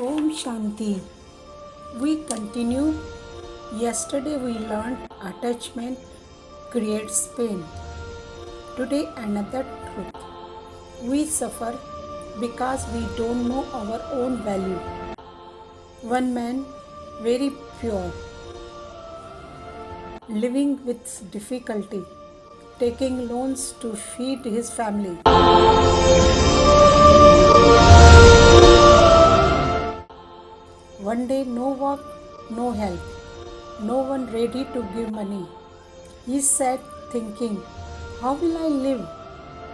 Om Shanti. We continue. Yesterday we learned attachment creates pain. Today another truth. We suffer because we don't know our own value. One man, very pure, living with difficulty, taking loans to feed his family. One day, no work, no help, no one ready to give money. He sat thinking, how will I live?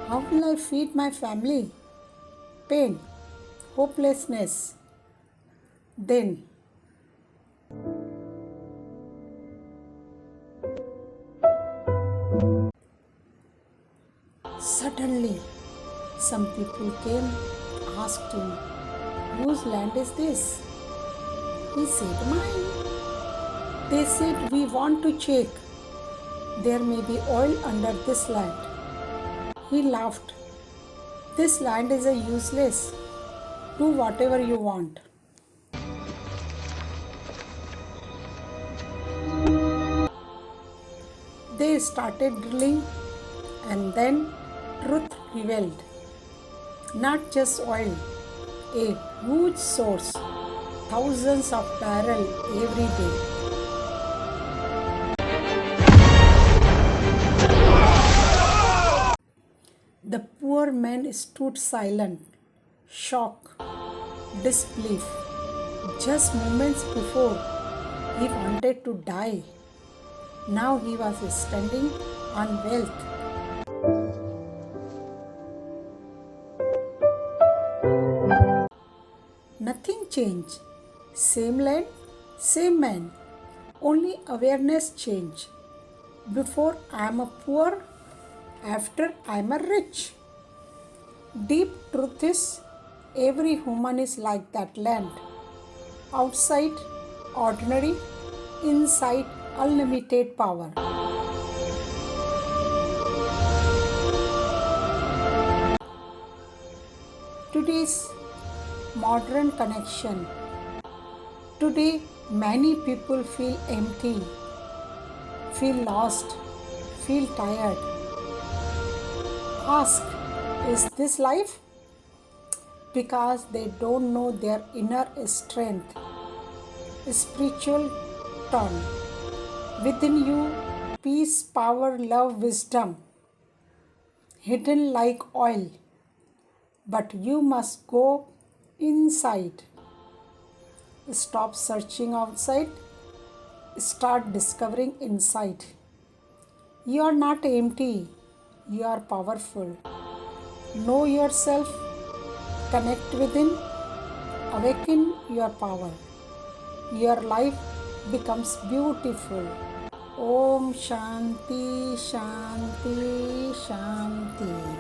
How will I feed my family? Pain, hopelessness. Then, suddenly, some people came, asked him, whose land is this? He said, mine. They said, we want to check. There may be oil under this land. He laughed. This land is a useless. Do whatever you want. They started drilling and then truth revealed. Not just oil, a huge source, thousands of barrels every day. The poor man stood silent, shocked, disbelief. Just moments before, he wanted to die. Now he was standing on wealth. Nothing changed. Same land, same man. Only awareness changed. Before I am a poor, after I am a rich. Deep truth is every human is like that land. Outside, ordinary, inside, unlimited power. Today's modern connection. Today, many people feel empty, feel lost, feel tired. Ask, is this life? Because they don't know their inner strength, spiritual turn. Within you, peace, power, love, wisdom, hidden like oil. But you must go inside. Stop searching outside. Start discovering inside. You are not empty. You are powerful. Know yourself. Connect within. Awaken your power. Your life becomes beautiful. Om Shanti Shanti Shanti.